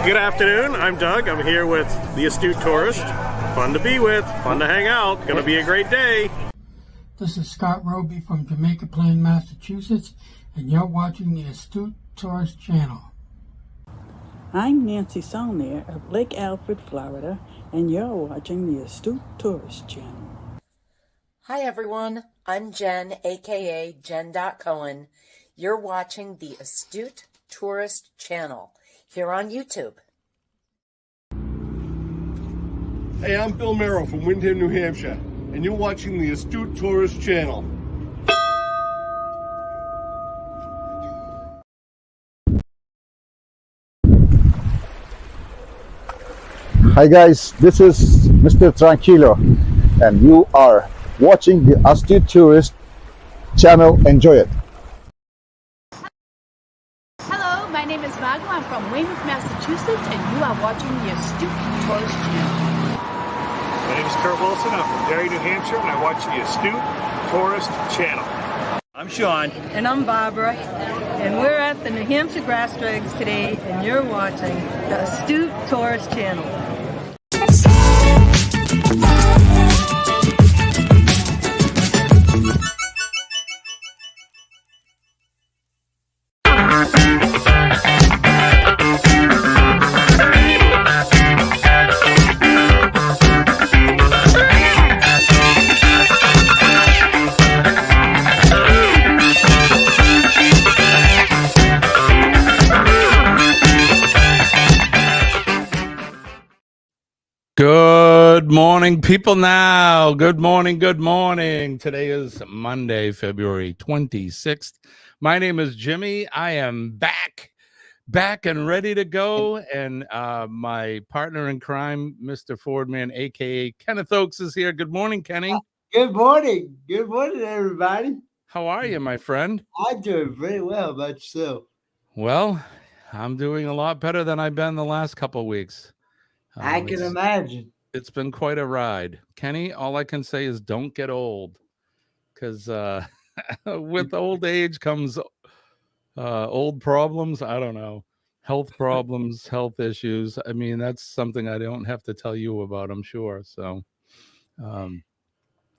Good afternoon, I'm Doug. I'm here with the Astute Tourist. Fun to be with, fun to hang out, gonna be a great day. This is Scott Roby from Jamaica Plain, Massachusetts, and you're watching the Astute Tourist channel. I'm Nancy Saulnier of Lake Alfred, Florida, and you're watching the Astute Tourist channel. Hi everyone, I'm Jen, aka Jen.Cohen. You're watching the Astute Tourist channel here on YouTube. Hey, I'm Bill Merrill from Windham, New Hampshire, and you're watching the Astute Tourist channel. Hi guys, this is Mr. Tranquilo, and you are watching the Astute Tourist channel. Enjoy it. Hello, my name is Margo. I'm from Weymouth, Massachusetts, and you are watching the Astute Tourist channel. My name is Kurt Wilson. I'm from Derry, New Hampshire, and I watch the Astute Tourist channel. I'm Sean. And I'm Barbara. And we're at the New Hampshire Grass Drags today, and you're watching the Astute Tourist channel. Good morning, people now. Good morning, good morning. Today is Monday, February 26th. My name is Jimmy. I am back and ready to go. And my partner in crime, Mr. Fordman, a.k.a. Kenneth Oakes, is here. Good morning, Kenny. Good morning. Good morning, everybody. How are you, my friend? I'm doing very well, about yourself. Well, I'm doing a lot better than I've been the last couple of weeks. I can imagine. It's been quite a ride. Kenny, all I can say is don't get old, because with old age comes old problems. I don't know. Health problems, health issues. I mean, that's something I don't have to tell you about, I'm sure. So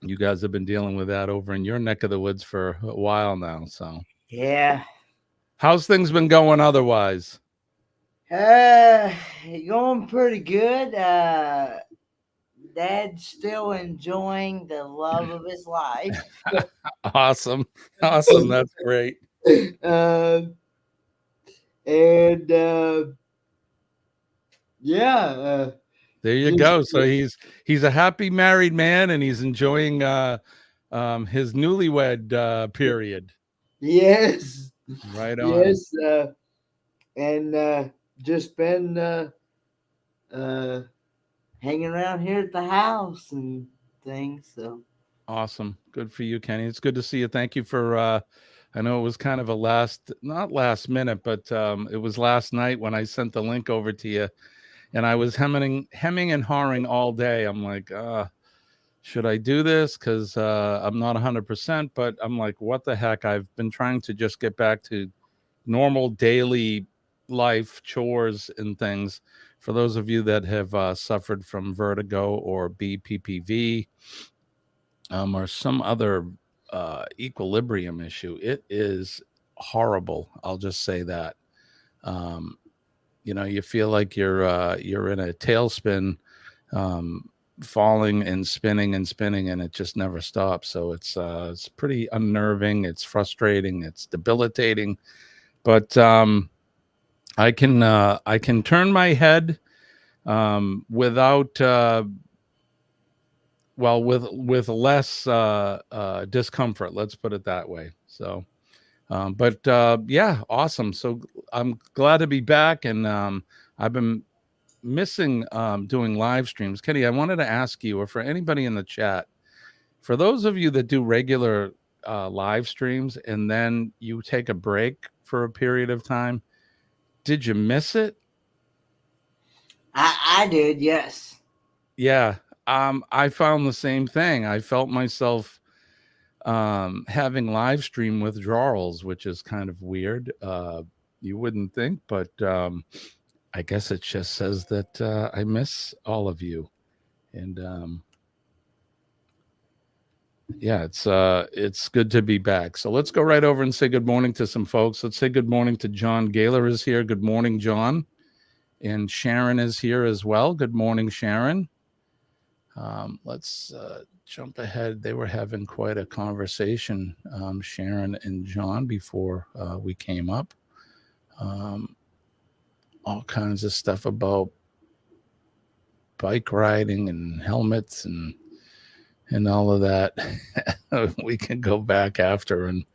you guys have been dealing with that over in your neck of the woods for a while now. So yeah. How's things been going otherwise? Going pretty good. Dad's still enjoying the love of his life. Awesome. That's great. Yeah. There you go. So he's a happy married man, and he's enjoying his newlywed period. Yes. Right on. Yes. And just been hanging around here at the house and things. So awesome. Good for you, Kenny. It's good to see you. Thank you for I know it was kind of a not last minute, but it was last night when I sent the link over to you, and I was hemming and hawing all day. I'm like, should I do this? Because I'm not 100%, but I'm like, what the heck? I've been trying to just get back to normal daily life chores and things. For those of you that have suffered from vertigo or BPPV or some other equilibrium issue, it is horrible. I'll just say that. You feel like you're in a tailspin, falling and spinning, and it just never stops. So it's pretty unnerving. It's frustrating. It's debilitating. But I can turn my head without with less discomfort. Let's put it that way. So, yeah, awesome. So I'm glad to be back, and I've been missing doing live streams. Kenny, I wanted to ask you, or for anybody in the chat, for those of you that do regular live streams and then you take a break for a period of time, did you miss it? I did, yes. Yeah. I found the same thing. I felt myself having live stream withdrawals, which is kind of weird. You wouldn't think, but I guess it just says that I miss all of you. And yeah, it's good to be back. So let's go right over and say good morning to some folks. Let's say good morning to John Gaylor is here. Good morning, John. And Sharon is here as well. Good morning, Sharon. Let's jump ahead. They were having quite a conversation, Sharon and John, before we came up. All kinds of stuff about bike riding and helmets and all of that. We can go back after and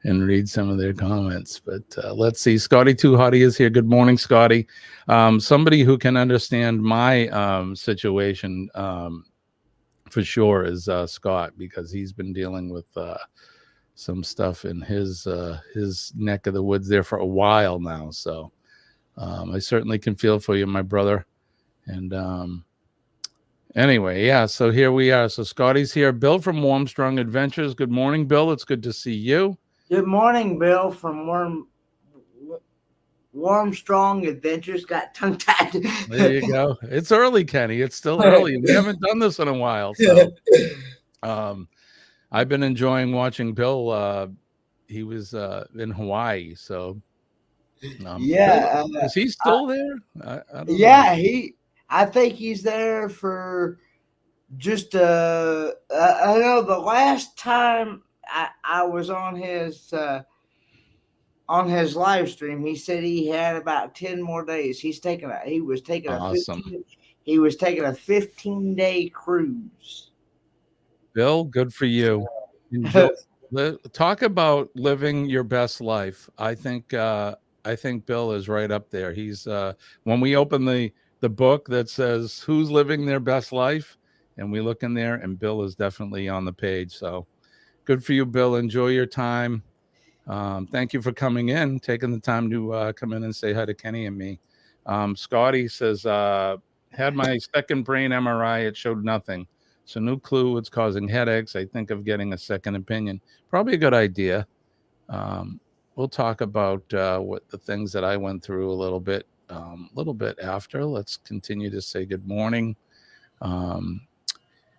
read some of their comments. But let's see. Scotty Too Hottie is here. Good morning, Scotty. Somebody who can understand my situation for sure is Scott, because he's been dealing with some stuff in his neck of the woods there for a while now. So I certainly can feel for you, my brother. And anyway, yeah, so here we are. So Scotty's here. Bill from Warmstrong Adventures. Good morning, Bill. It's good to see you. Good morning, Bill from Warmstrong Adventures. Got tongue-tied. There you go. It's early, Kenny. It's still early. We haven't done this in a while. So I've been enjoying watching Bill. He was in Hawaii, so yeah. Bill, is he still there? I don't yeah, know. I think he's there for just I know the last time I was on his live stream, he said he had about 10 more days. He was taking Awesome. a 15-day cruise. Bill, good for you. Enjoy. Talk about living your best life. I think Bill is right up there. He's when we open the book that says who's living their best life, and we look in there, and Bill is definitely on the page. So good for you, Bill. Enjoy your time. Thank you for coming in, taking the time to come in and say hi to Kenny and me. Scotty says, had my second brain MRI. It showed nothing. So no clue what's causing headaches. I think of getting a second opinion. Probably a good idea. We'll talk about what the things that I went through a little bit after. Let's continue to say good morning. Of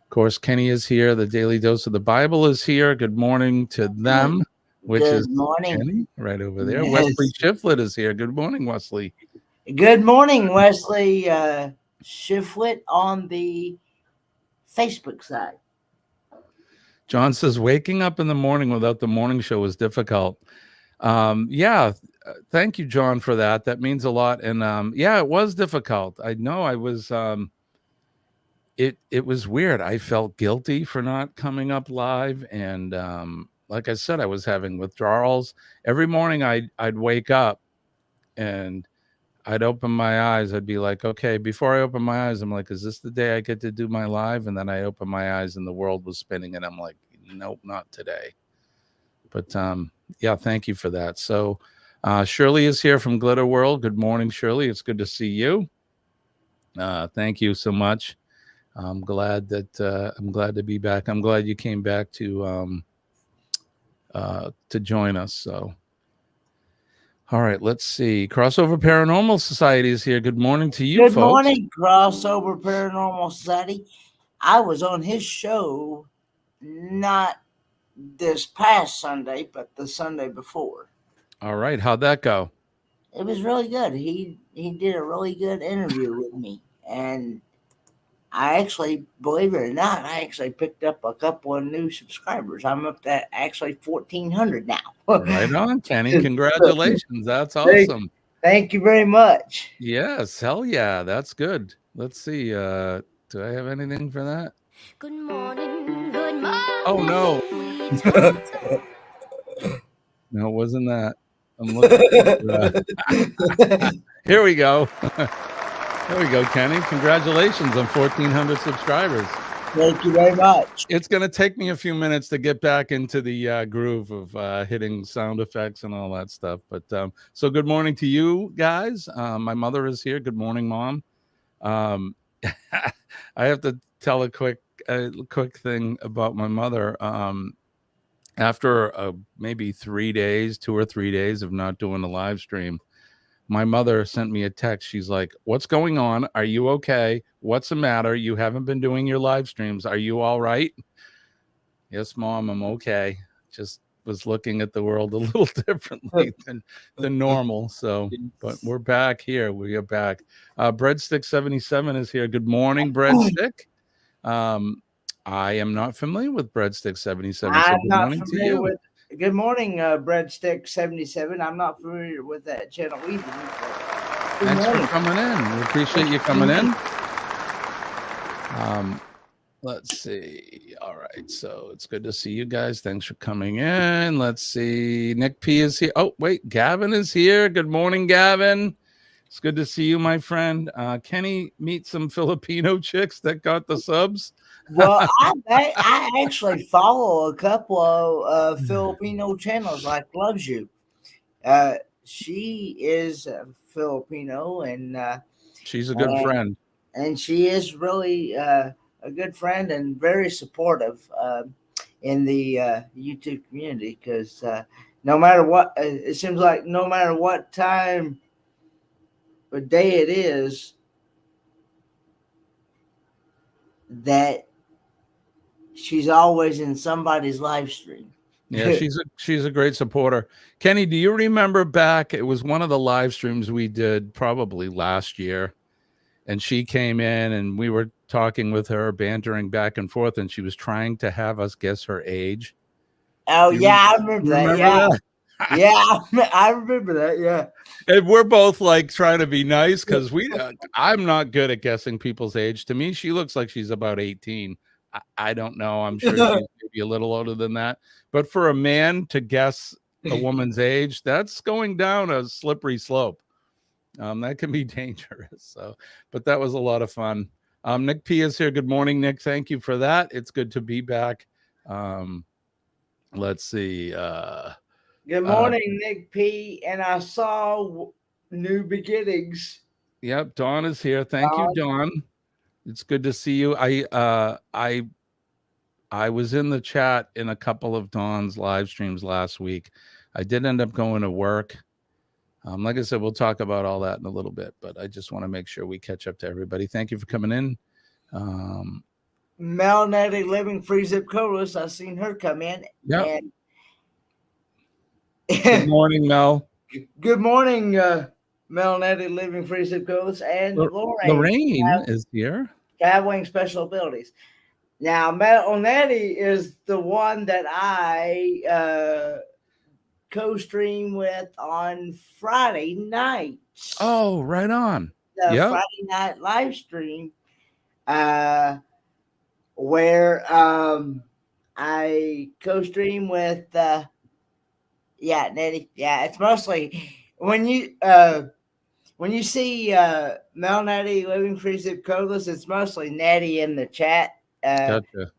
course, Kenny is here. The Daily Dose of the Bible is here. Good morning to them, which Good is morning. Kenny right over there. Yes. Wesley Shiflett is here. Good morning, Wesley. Good morning, Wesley Shiflett on the Facebook side. John says waking up in the morning without the morning show is difficult. Yeah, thank you, John, for that. That means a lot. And yeah, it was difficult. I know I was it was weird. I felt guilty for not coming up live, and like I said, I was having withdrawals. Every morning I'd wake up and I'd open my eyes. I'd be like, okay, before I open my eyes, I'm like, is this the day I get to do my live? And then I open my eyes and the world was spinning, and I'm like, nope, not today. But yeah, thank you for that. So Shirley is here from Glitter World. Good morning, Shirley. It's good to see you. Thank you so much. I'm glad to be back. I'm glad you came back to join us. So, all right, let's see. Crossover Paranormal Society is here. Good morning to you, Good folks. morning, Crossover Paranormal Society. I was on his show not this past Sunday, but the Sunday before. All right, how'd that go? It was really good. He did a really good interview with me, and I actually, believe it or not, I actually picked up a couple of new subscribers. I'm up to actually 1,400 now. Right on, Kenny. Congratulations. That's awesome. Thank you very much. Yes, hell yeah. That's good. Let's see. Do I have anything for that? Good morning, good morning. Oh, no. No, it wasn't that. I'm looking. Here we go. There we go, Kenny. Congratulations on 1,400 subscribers. Thank you very much. It's going to take me a few minutes to get back into the groove of hitting sound effects and all that stuff. But so good morning to you guys. My mother is here. Good morning, Mom. I have to tell a quick thing about my mother. After maybe 2 or 3 days of not doing a live stream, my mother sent me a text. She's like, "What's going on? Are you okay? What's the matter? You haven't been doing your live streams. Are you all right?" Yes, Mom, I'm okay. Just was looking at the world a little differently than normal. So, but we're back here. We are back. Breadstick 77 is here. Good morning, Breadstick. I am not familiar with Breadstick 77. So good morning to you. Good morning, Breadstick 77. I'm not familiar with that channel either. Thanks for coming in. We appreciate you coming in. Let's see. All right. So it's good to see you guys. Thanks for coming in. Let's see. Nick P is here. Oh, wait. Gavin is here. Good morning, Gavin. It's good to see you, my friend. Kenny, meet some Filipino chicks that got the subs. Well, I actually follow a couple of Filipino channels like Loves You. She is Filipino, and she's a good friend. And she is really a good friend and very supportive in the YouTube community, because no matter what, it seems like no matter what time or day it is, that she's always in somebody's live stream. Yeah, she's a great supporter. Kenny, do you remember back? It was one of the live streams we did probably last year, and she came in and we were talking with her, bantering back and forth, and she was trying to have us guess her age. Oh, yeah, I remember that. Yeah. That? Yeah, I remember that. Yeah. And we're both like trying to be nice because I'm not good at guessing people's age. To me, she looks like she's about 18. I don't know. I'm sure she's maybe a little older than that. But for a man to guess a woman's age, that's going down a slippery slope. That can be dangerous. So, but that was a lot of fun. Nick P is here. Good morning, Nick. Thank you for that. It's good to be back. Let's see. Good morning, Nick P. And I saw New Beginnings. Yep, Dawn is here. Thank you, Dawn. It's good to see you. I was in the chat in a couple of Dawn's live streams last week. I did end up going to work. Like I said, we'll talk about all that in a little bit, but I just want to make sure we catch up to everybody. Thank you for coming in. Mel Nettie living free zip codeless. I seen her come in. Yeah. Good morning, Mel. Good morning, Mel Nettie living free zip codeless, and Lorraine is here. Cowboy Special Abilities. Now, Mel Nettie is the one that I co-stream with on Friday nights. Oh, right on. The Friday night live stream, where I co-stream with Nettie. Yeah, it's mostly when you see Mel Nettie living free zip codeless, it's mostly Nettie in the chat. Gotcha.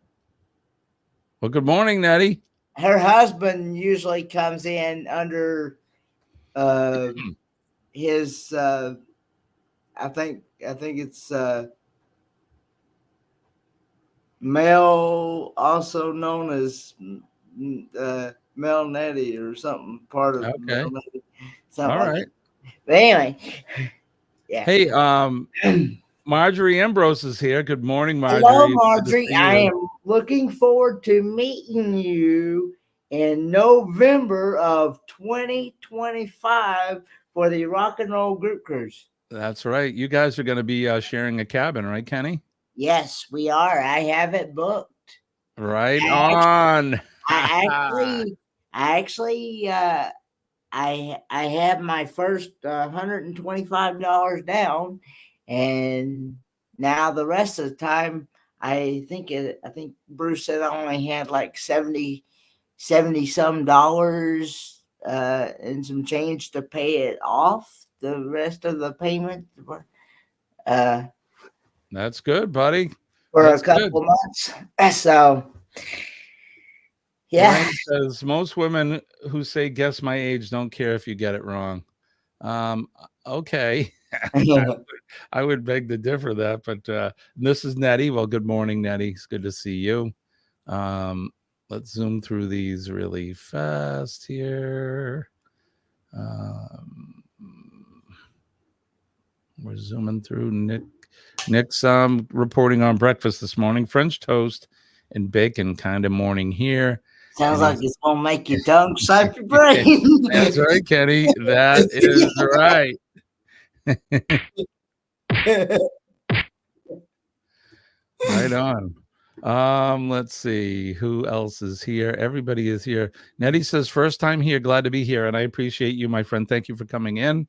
Well, good morning, Nettie. Her husband usually comes in under his I think it's Mel, also known as Mel Nettie or something, part of Mel Nettie. All right. But anyway, yeah. Hey, Marjorie Ambrose is here. Good morning, Marjorie. Hello, Marjorie. I am looking forward to meeting you in November of 2025 for the Rock and Roll Group Cruise. That's right. You guys are going to be sharing a cabin, right, Kenny? Yes, we are. I have it booked. Right on. I have my first $125 down, and now the rest of the time, I think Bruce said I only had like 70 some dollars and some change to pay it off. The rest of the payment, that's good, buddy. For a couple months. So, yeah. Lorraine says most women who say guess my age don't care if you get it wrong. Okay. I would beg to differ that, but this is Nettie. Well, good morning, Nettie. It's good to see you. Let's zoom through these really fast here. We're zooming through. Nick's reporting on breakfast this morning. French toast and bacon kind of morning here. Sounds like it's going to make your tongue sap your brain. That's right, Kenny. That is right. Right on. Let's see who else is here. Everybody is here. Nettie says, first time here, glad to be here, and I appreciate you, my friend. Thank you for coming in.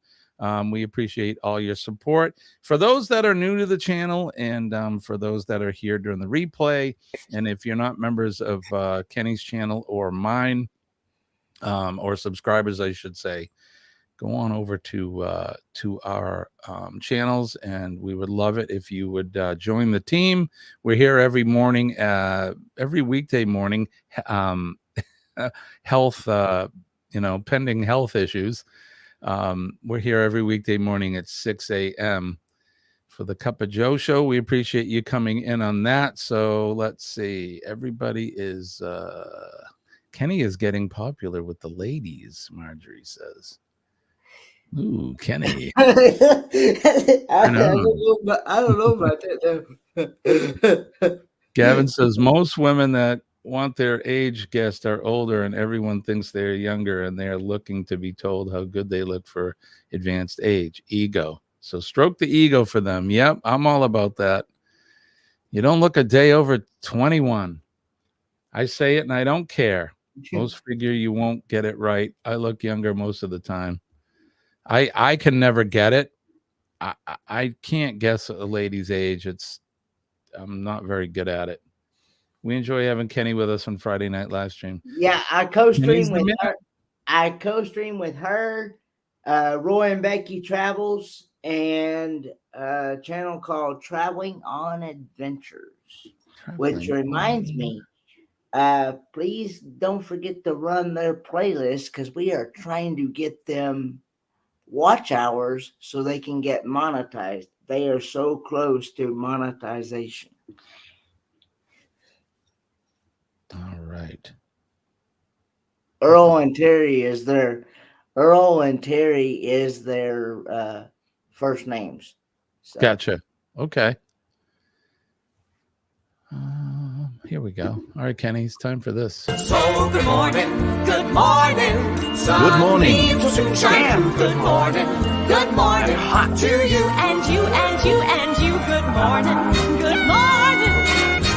We appreciate all your support. For those that are new to the channel, and for those that are here during the replay, and if you're not members of Kenny's channel or mine, or subscribers, I should say, go on over to our channels, and we would love it if you would join the team. We're here every morning, every weekday morning, health, pending health issues. We're here every weekday morning at 6 a.m. for the Cup of Joe show. We appreciate you coming in on that. So let's see. Everybody is, Kenny is getting popular with the ladies, Marjorie says. Ooh, Kenny. I don't know about that. Gavin says most women that want their age guessed are older, and everyone thinks they're younger, and they're looking to be told how good they look for advanced age. Ego. So stroke the ego for them. Yep, I'm all about that. You don't look a day over 21. I say it, and I don't care. Most figure you won't get it right. I look younger most of the time. I can never get it. I can't guess a lady's age. I'm not very good at it. We enjoy having Kenny with us on Friday night live stream. Yeah, I co-stream with her. I co-stream with her, Roy and Becky Travels, and a channel called Traveling on Adventures. Which reminds me, please don't forget to run their playlist, because we are trying to get them watch hours so they can get monetized. They are so close to monetization. All right. Earl and Terry is their first names. So. Gotcha. Okay. Here we go. All right, Kenny, it's time for this. So good morning, good morning. Good morning. Will soon shine through. Good morning, hot to you and you and you and you. Good morning, good morning.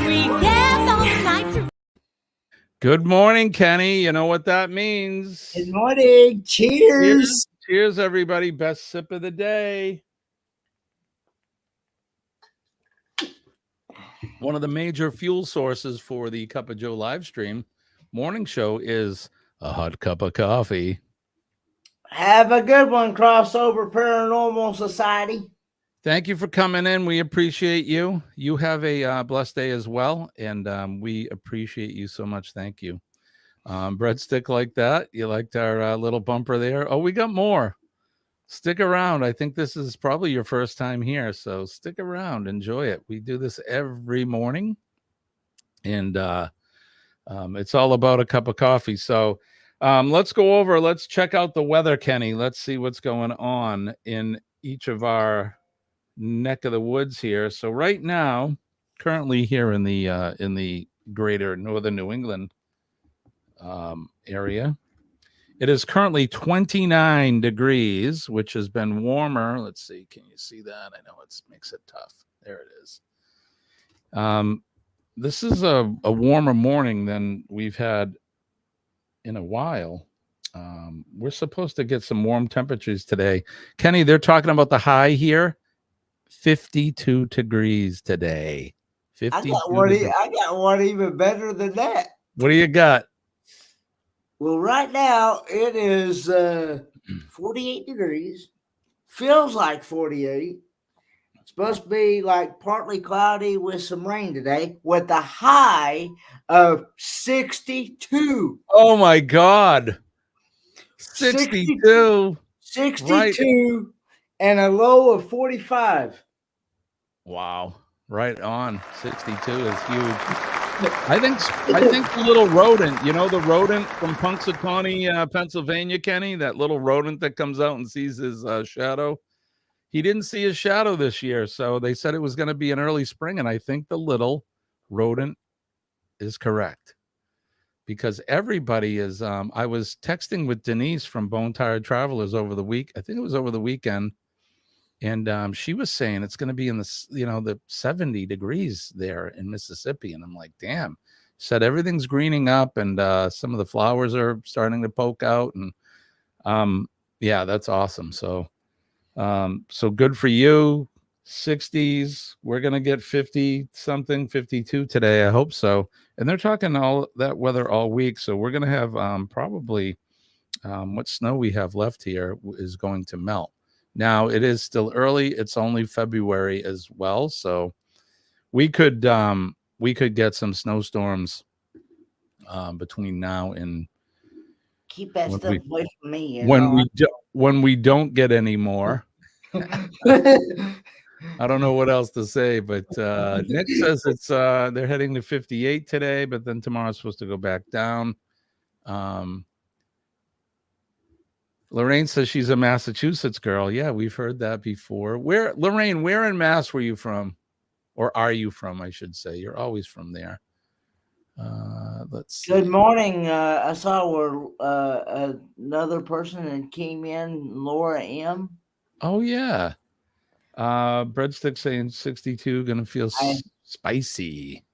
We get all night through. Good morning, Kenny. You know what that means. Good morning. Cheers. Cheers, everybody. Best sip of the day. One of the major fuel sources for the Cup of Joe live stream morning show is a hot cup of coffee. Have a good one, Crossover Paranormal Society. Thank you for coming in. We appreciate you. You have a blessed day as well, and we appreciate you so much. Thank you. Breadstick like that. You liked our little bumper there. Oh, we got more. Stick around. I think this is probably your first time here, so stick around. Enjoy it. We do this every morning, and it's all about a cup of coffee. So let's go over. Let's check out the weather, Kenny. Let's see what's going on in each of our neck of the woods here. So right now, currently here in the greater northern New England area, it is currently 29 degrees, which has been warmer. Let's see. Can you see that? I know it makes it tough. There it is. This is a warmer morning than we've had in a while. We're supposed to get some warm temperatures today. Kenny, they're talking about the high here. 52 degrees today. 52 I got one even better than that. What do you got? Well, right now it is 48 degrees. Feels like 48. It's supposed to be like partly cloudy with some rain today, with a high of 62. Oh my God. 62. 62 right. And a low of 45. Wow. Right on. 62 is huge. I think the little rodent, you know, the rodent from Punxsutawney, Pennsylvania, Kenny, that little rodent that comes out and sees his shadow. he didn't see his shadow this year. So they said it was going to be an early spring. And I think the little rodent is correct. Because everybody is, I was texting with Denise from Bone Tired Travelers over the week. I think it was over the weekend. And she was saying it's going to be in the 70 degrees there in Mississippi. And I'm like, damn. Said everything's greening up and some of the flowers are starting to poke out. And yeah, that's awesome. So good for you. 60s. We're going to get 50 something, 52 today. I hope so. And they're talking all that weather all week. So we're going to have probably what snow we have left here is going to melt. Now it is still early. It's only February as well. So we could get some snowstorms between now and keep that stuff away from me. When we don't get any more. I don't know what else to say, but Nick says it's they're heading to 58 today, but then tomorrow's supposed to go back down. Lorraine says she's a Massachusetts girl. Yeah, we've heard that before. Lorraine, where in Mass were you from? Or are you from, I should say. You're always from there. Let's see. Good morning. I saw where another person that came in, Laura M. Oh, yeah. Breadstick saying 62, gonna feel spicy.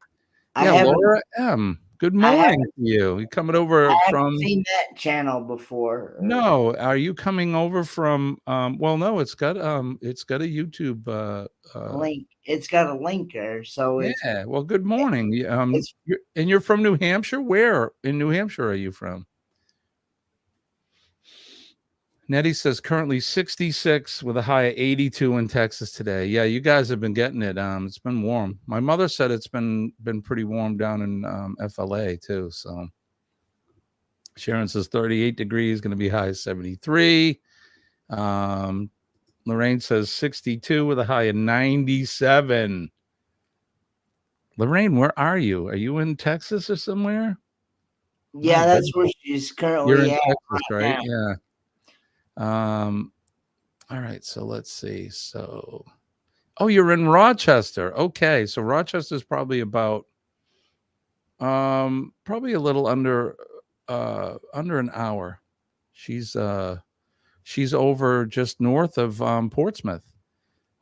Yeah, Laura M. Good morning to you. You coming over I from? haven't seen that channel before. No, are you coming over from? Well, no, it's got a YouTube link. It's got a link there. So yeah. Well, good morning. You're from New Hampshire. Where in New Hampshire are you from? Nettie says currently 66 with a high of 82 in Texas today. Yeah, you guys have been getting it. It's been warm. My mother said it's been pretty warm down in FLA too. So Sharon says 38 degrees, going to be high of 73. Lorraine says 62 with a high of 97. Lorraine, where are you? Are you in Texas or somewhere? Yeah, that's where she's currently You're in at Texas, right? now. Yeah. All right, so let's see. So you're in Rochester. Okay, so Rochester's probably about probably a little under an hour. She's over just north of Portsmouth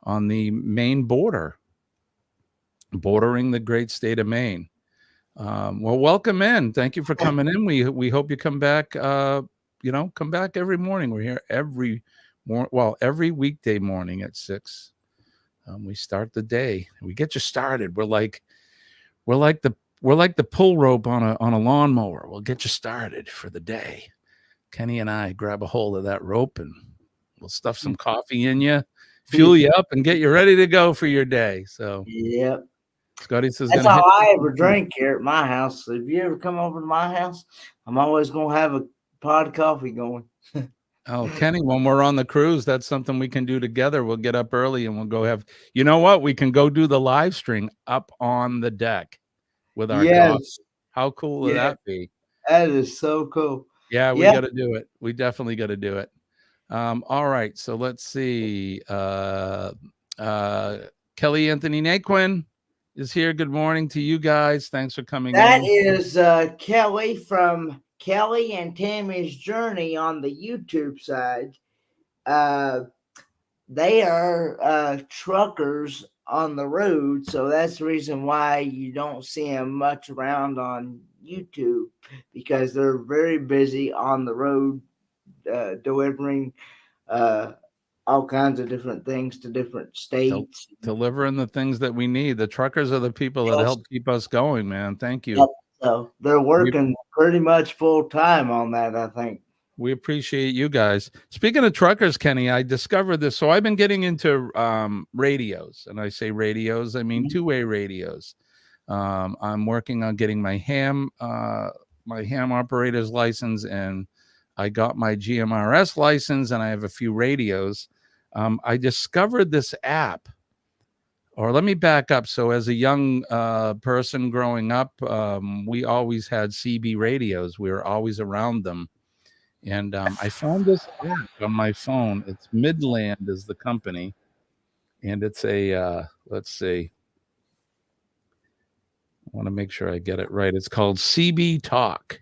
on the Maine border, bordering the great state of Maine. Well, welcome in. Thank you for coming in. We hope you come back come back every morning. We're here every weekday morning at 6. We start the day. We get you started. We're like the pull rope on a lawnmower. We'll get you started for the day. Kenny and I grab a hold of that rope and we'll stuff some coffee in you, fuel you up, and get you ready to go for your day. So yep. Scotty says that's all I ever drink here at my house. So if you ever come over to my house, I'm always gonna have a pot of coffee going. Oh, Kenny, when we're on the cruise, that's something we can do together. We'll get up early and we'll go have, you know what? We can go do the live stream up on the deck with our coffee. How cool would that be? That is so cool. Yeah, we got to do it. We definitely got to do it. All right. So let's see. Kelly Anthony Naquin is here. Good morning to you guys. Thanks for coming in. That is Kelly from Kelly and Tammy's Journey on the YouTube side. They are truckers on the road, so that's the reason why you don't see them much around on YouTube, because they're very busy on the road delivering all kinds of different things to different states. Delivering the things that we need. The truckers are the people that help keep us going, man. Thank you. Yep. So they're working pretty much full time on that, I think. We appreciate you guys. Speaking of truckers, Kenny, I discovered this. So I've been getting into radios, and I say radios, I mean two-way radios. I'm working on getting my ham operator's license, and I got my GMRS license, and I have a few radios. I discovered this app. Or let me back up. So as a young person growing up, we always had CB radios. We were always around them. And I found this app on my phone. It's Midland is the company. and it's a let's see. I want to make sure I get it right. It's called CB Talk.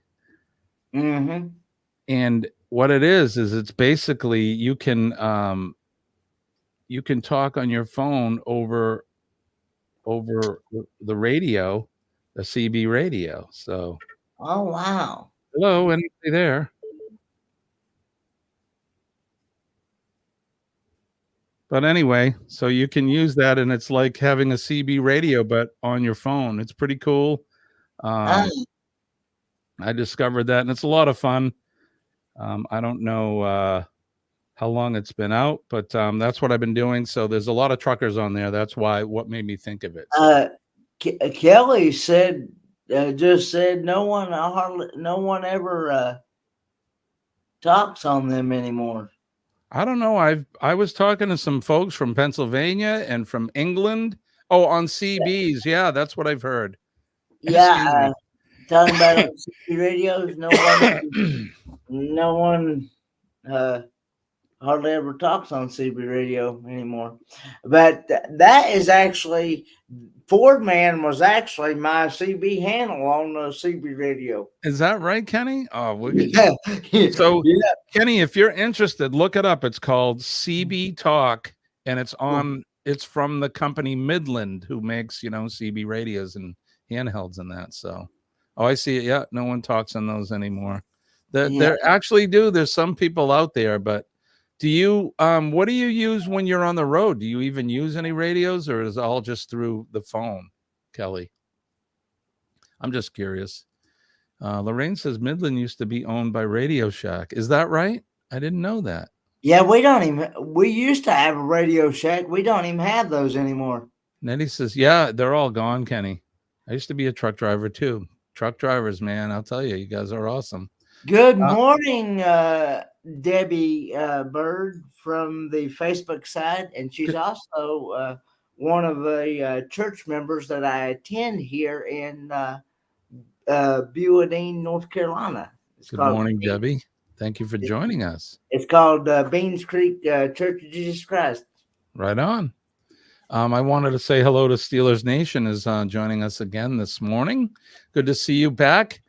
Mm-hmm. And what it is it's basically you can talk on your phone over the radio, the CB radio. So, Oh, wow. hello, anybody there? But anyway, so you can use that, and it's like having a CB radio, but on your phone. It's pretty cool. I discovered that, and it's a lot of fun. I don't know how long it's been out, but that's what I've been doing. So there's a lot of truckers on there. That's what made me think of it. Kelly said, just said no one ever talks on them anymore. I don't know. I was talking to some folks from Pennsylvania and from England. Oh, on CBs. Yeah, that's what I've heard. Yeah, talking about on CB radios. No one hardly ever talks on CB radio anymore. But that is actually, Ford Man was actually my CB handle on the CB radio. Is that right, Kenny? Oh, yeah. So, Kenny, if you're interested, look it up. It's called CB Talk, and it's from the company Midland, who makes, CB radios and handhelds and that. So, I see it. Yeah, no one talks on those anymore. There actually do. There's some people out there, but do you what do you use when you're on the road? Do you even use any radios, or is it all just through the phone, Kelly? I'm just curious. Lorraine says Midland used to be owned by Radio Shack. Is that right? I didn't know that. Yeah, we used to have a Radio Shack. We don't even have those anymore. Nettie says, yeah, they're all gone, Kenny. I used to be a truck driver too. Truck drivers, man, I'll tell you, you guys are awesome. Good morning, Debbie Bird from the Facebook side, and she's also one of the church members that I attend here in Buedene, North Carolina. Good morning, Debbie. Thank you for joining us. It's called Beans Creek Church of Jesus Christ. Right on. I wanted to say hello to Steelers Nation is joining us again this morning. Good to see you back.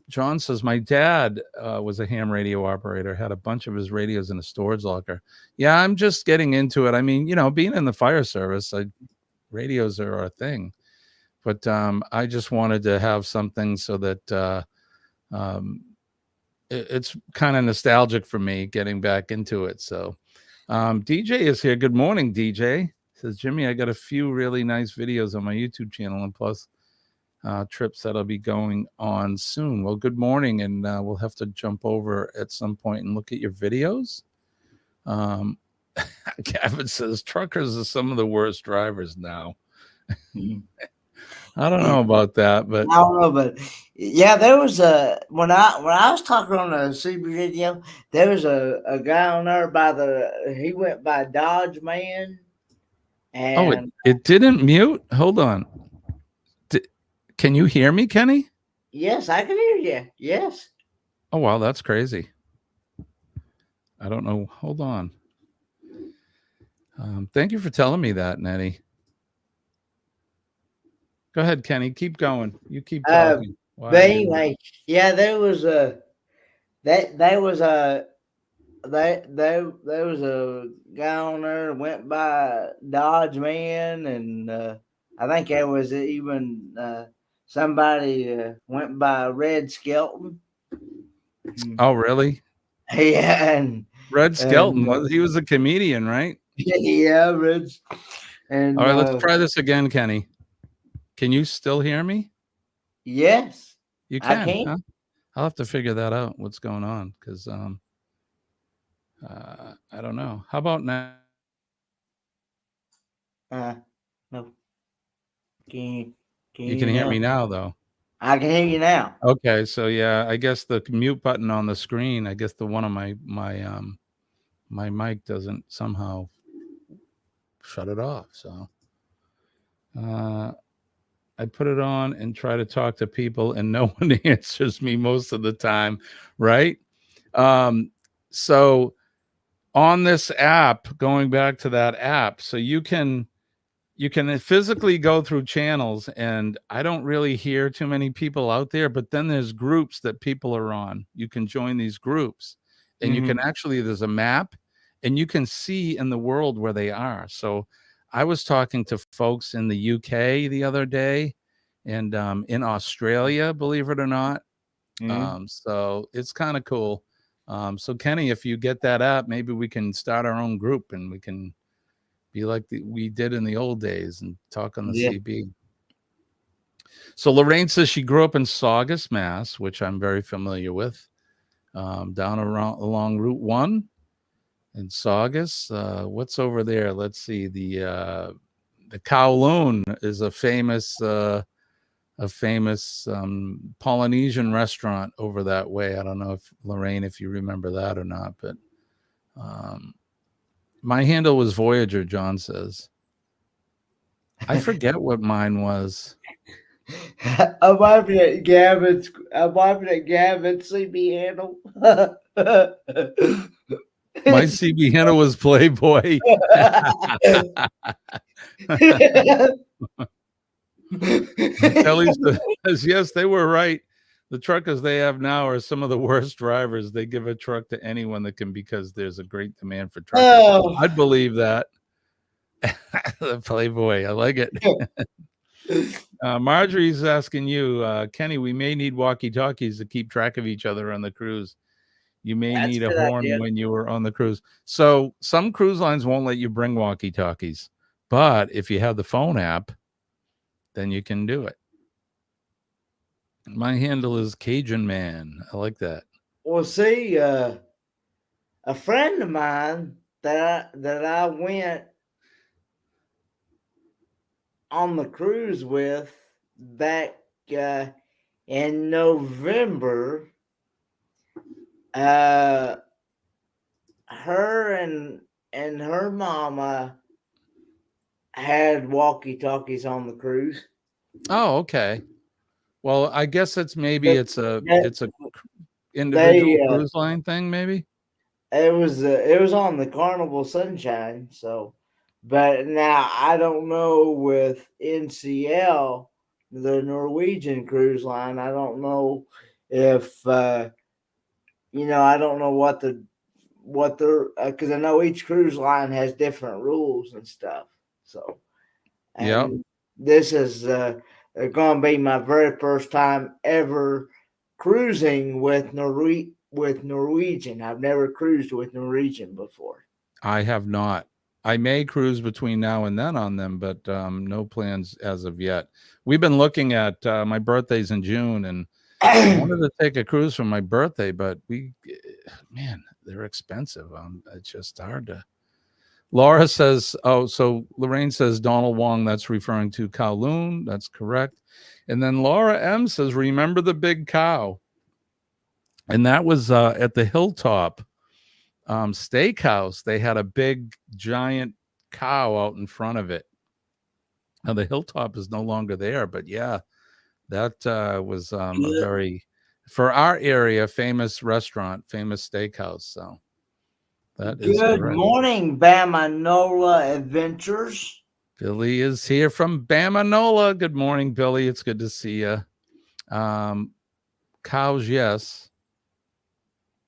John says, my dad was a ham radio operator, had a bunch of his radios in a storage locker. Yeah, I'm just getting into it. I mean, being in the fire service, radios are a thing. But I just wanted to have something so that it's kind of nostalgic for me getting back into it. So DJ is here. Good morning, DJ. Says, Jimmy, I got a few really nice videos on my YouTube channel, and plus trips that I'll be going on soon. Well, good morning, and we'll have to jump over at some point and look at your videos. Gavin says truckers are some of the worst drivers now. I don't know about that, but I don't know, but yeah, there was when I was talking on the CB radio, there was a guy on there he went by Dodge Man. And it didn't mute. Hold on. Can you hear me, Kenny? Yes, I can hear you. Yes. Oh, wow, that's crazy. I don't know. Hold on. Thank you for telling me that, Nettie. Go ahead, Kenny. Keep going. You keep talking. But anyway, yeah, there was a guy on there that went by Dodge Man, and I think there was even somebody went by Red Skelton. Oh, really? Yeah, and Red Skelton he was a comedian, right? Yeah, Red. And all right, let's try this again, Kenny. Can you still hear me? Yes, you can. I can. Huh? I'll have to figure that out. What's going on? Because I don't know. How about now? No. You can hear me now, though. I can hear you now. Okay, so yeah, I guess the mute button on the screen, I guess the one on my mic doesn't somehow shut it off. So I put it on and try to talk to people, and no one answers me most of the time, right? So on this app, going back to that app, so you can physically go through channels, and I don't really hear too many people out there, but then there's groups that people are on. You can join these groups, and you can actually, there's a map, and you can see in the world where they are. So I was talking to folks in the UK the other day, and in Australia, believe it or not. So it's kind of cool. So Kenny, if you get that app, maybe we can start our own group, and we can be like we did in the old days and talk on the CB. So Lorraine says she grew up in Saugus, Mass, which I'm very familiar with, down along Route 1 in Saugus. What's over there? Let's see. The Kowloon is a famous Polynesian restaurant over that way. I don't know if Lorraine, if you remember that or not, but my handle was Voyager, John says. I forget what mine was. I'm wiping at Gavin's CB handle. My CB handle was Playboy. Kelly says, yes, they were right. The truckers they have now are some of the worst drivers. They give a truck to anyone that can because there's a great demand for truckers. Oh. I'd believe that. The Playboy, I like it. Marjorie's asking you, Kenny, we may need walkie-talkies to keep track of each other on the cruise. You may need a horn when you were on the cruise. So some cruise lines won't let you bring walkie-talkies, but if you have the phone app, then you can do it. My handle is Cajun Man. I like that. Well, see, a friend of mine that I went on the cruise with back in November, her and her mama had walkie-talkies on the cruise. Oh, okay. Well, I guess it's it's a individual cruise line thing, maybe. It was on the Carnival Sunshine. So, but now I don't know with NCL, the Norwegian cruise line. I don't know if I don't know what they're because I know each cruise line has different rules and stuff. So, yeah, this is going to be my very first time ever cruising with Norwegian. I've never cruised with Norwegian before. I have not. I may cruise between now and then on them, but no plans as of yet. We've been looking at my birthday's in June, and I wanted to take a cruise for my birthday, but they're expensive. It's just hard to. Laura says, so Lorraine says Donald Wong, that's referring to Kowloon. That's correct. And then Laura M says, remember the big cow? And that was at the Hilltop Steakhouse. They had a big, giant cow out in front of it. Now, the Hilltop is no longer there, but yeah, that was a very, for our area, famous restaurant, famous steakhouse. So. Good morning, Bamanola Adventures. Billy is here from Bamanola. Good morning, Billy. It's good to see you. Cows, yes.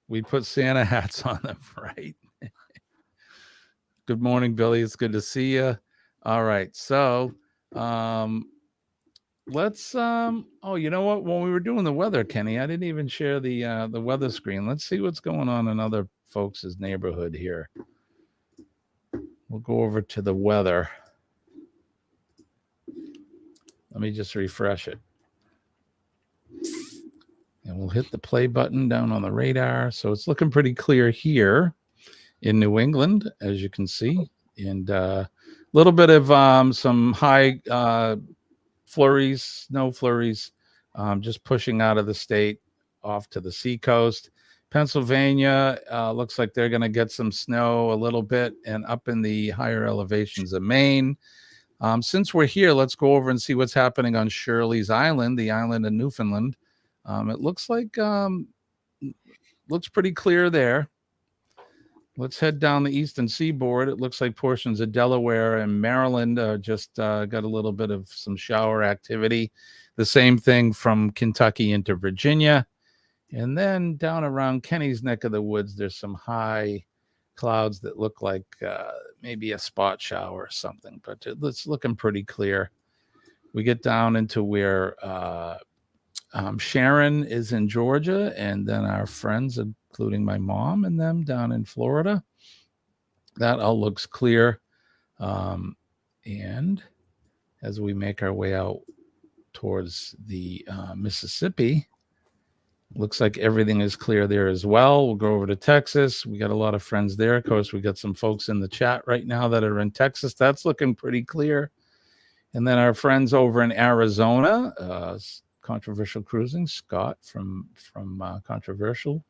We put Santa hats on them, right? Good morning, Billy. It's good to see you. All right, so let's. Oh, you know what? When we were doing the weather, Kenny, I didn't even share the weather screen. Let's see what's going on in other folks' neighborhood here. We'll go over to the weather. Let me just refresh it. And we'll hit the play button down on the radar. So it's looking pretty clear here in New England, as you can see. And a little bit of some high flurries, snow flurries, just pushing out of the state off to the seacoast. Pennsylvania looks like they're going to get some snow a little bit, and up in the higher elevations of Maine. Since we're here, let's go over and see what's happening on Shirley's Island, the island in Newfoundland. It looks like looks pretty clear there. let's head down the eastern seaboard. It looks like portions of Delaware and Maryland just got a little bit of some shower activity. The same thing from Kentucky into Virginia. And then down around Kenny's neck of the woods, there's some high clouds that look like maybe a spot shower or something, but it's looking pretty clear. We get down into where Sharon is in Georgia, and then our friends, including my mom and them down in Florida. That all looks clear. And as we make our way out towards the Mississippi, looks like everything is clear there as well. We'll go over to Texas. We got a lot of friends there. Of course, we got some folks in the chat right now that are in Texas. That's looking pretty clear. And then our friends over in Arizona, Controversial Cruising, Scott from Controversial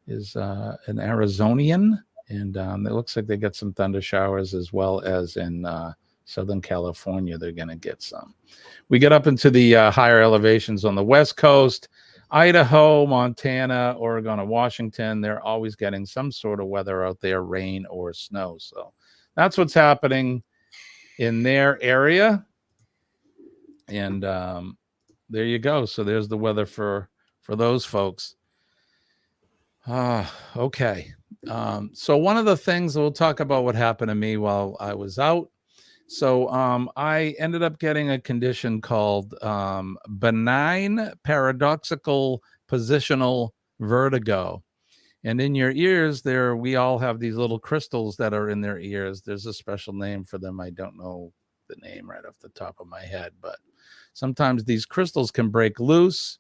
is an Arizonian, and it looks like they got some thunder showers as well as in Southern California. They're going to get some. We get up into the higher elevations on the West Coast, Idaho, Montana, Oregon, and Washington. They're always getting some sort of weather out there, rain or snow. So that's what's happening in their area. And there you go. So there's the weather for those folks. Okay. So one of the things, we'll talk about what happened to me while I was out. So I ended up getting a condition called benign paradoxical positional vertigo. And in your ears there, we all have these little crystals that are in their ears. There's a special name for them. I don't know the name right off the top of my head, but sometimes these crystals can break loose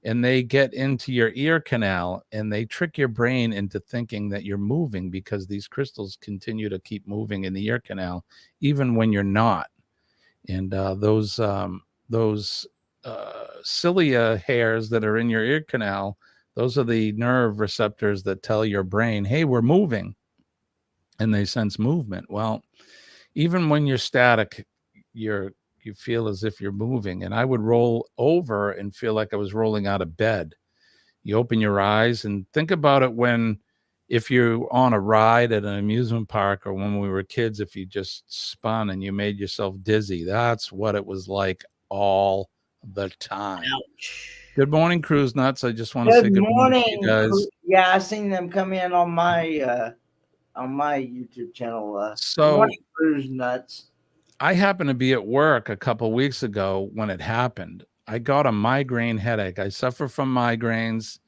and they get into your ear canal and they trick your brain into thinking that you're moving, because these crystals continue to keep moving in the ear canal even when you're not. And those cilia hairs that are in your ear canal, those are the nerve receptors that tell your brain, hey, we're moving, and they sense movement. Well, even when you're static, you feel as if you're moving. And I would roll over and feel like I was rolling out of bed. You open your eyes and think about it if you're on a ride at an amusement park, or when we were kids, if you just spun and you made yourself dizzy. That's what it was like all the time. Ouch. Good morning, Cruise Nuts. I just want to say good morning to you guys. Yeah, I seen them come in on my YouTube channel. So good morning, Cruise Nuts. I happened to be at work a couple of weeks ago when it happened. I got a migraine headache. I suffer from migraines.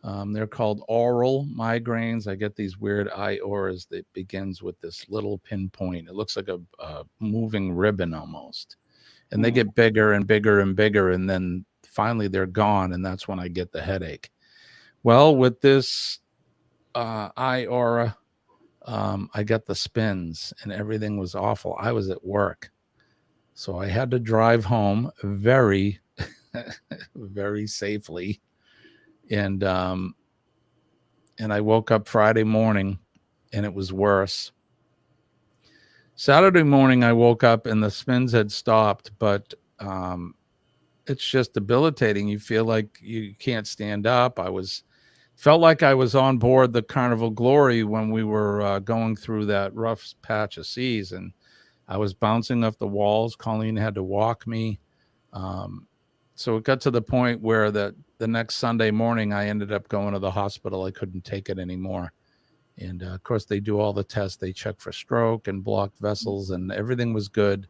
They're called oral migraines. I get these weird eye auras that begins with this little pinpoint. It looks like a moving ribbon almost. And they get bigger and bigger and bigger, and then finally they're gone, and that's when I get the headache. Well, with this eye aura, I got the spins and everything was awful. I was at work, so I had to drive home very, very safely. And I woke up Friday morning and it was worse. Saturday morning, I woke up and the spins had stopped, but it's just debilitating. You feel like you can't stand up. Felt like I was on board the Carnival Glory when we were going through that rough patch of seas, and I was bouncing off the walls. Colleen had to walk me. So it got to the point where the next Sunday morning, I ended up going to the hospital. I couldn't take it anymore. And of course, they do all the tests. They check for stroke and blocked vessels, and everything was good.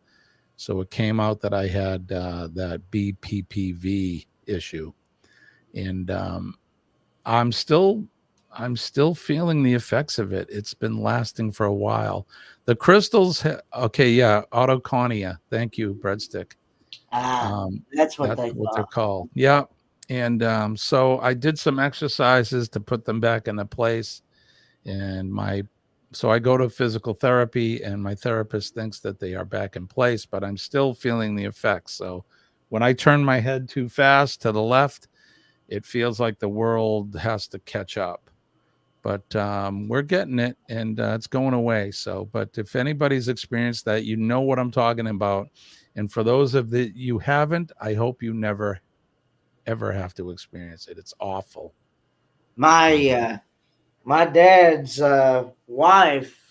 So it came out that I had that BPPV issue. And I'm still feeling the effects of it. It's been lasting for a while. The crystals, autoconia. Thank you, Breadstick. That's what they're called. Yeah. And so I did some exercises to put them back into place. And so I go to physical therapy, and my therapist thinks that they are back in place, but I'm still feeling the effects. So when I turn my head too fast to the left, it feels like the world has to catch up. But we're getting it, and it's going away. So, but if anybody's experienced that, you know what I'm talking about. And for those of you haven't, I hope you never, ever have to experience it. It's awful. My my dad's wife,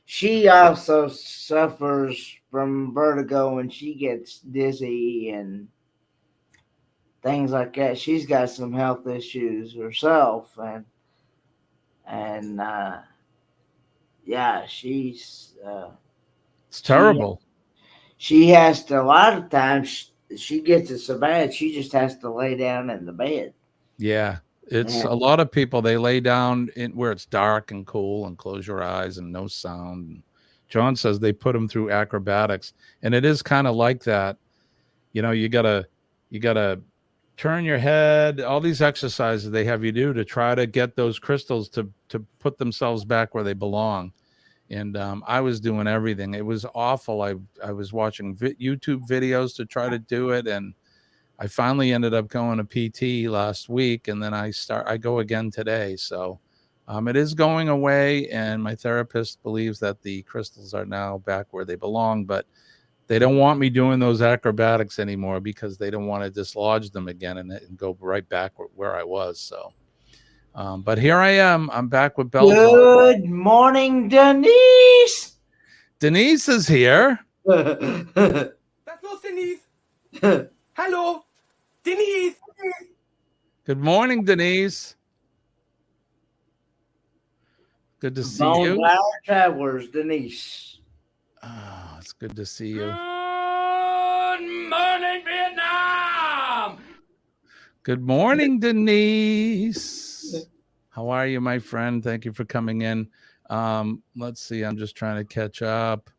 she also suffers from vertigo and she gets dizzy and things like that. She's got some health issues herself, and yeah, she's It's terrible. She has to, a lot of times she gets it so bad she just has to lay down in the bed. Yeah. It's Yeah. a lot of people, they lay down in where it's dark and cool and close your eyes and no sound. And John says they put them through acrobatics, and it is kind of like that. You know, you gotta turn your head, all these exercises they have you do to try to get those crystals to put themselves back where they belong. And I was doing everything. It was awful. I was watching YouTube videos to try to do it, and I finally ended up going to PT last week, and then I go again today. So it is going away, and my therapist believes that the crystals are now back where they belong, but they don't want me doing those acrobatics anymore because they don't want to dislodge them again and go right back where I was. So, but here I am. I'm back with bells on. Good morning, Denise. Denise is here. That's not Denise. Hello, Denise. Good morning, Denise. Good to see you. Flower Travelers, Denise. Oh, it's good to see you. Good morning, Vietnam. Good morning, Denise. How are you, my friend? Thank you for coming in. Let's see. I'm just trying to catch up.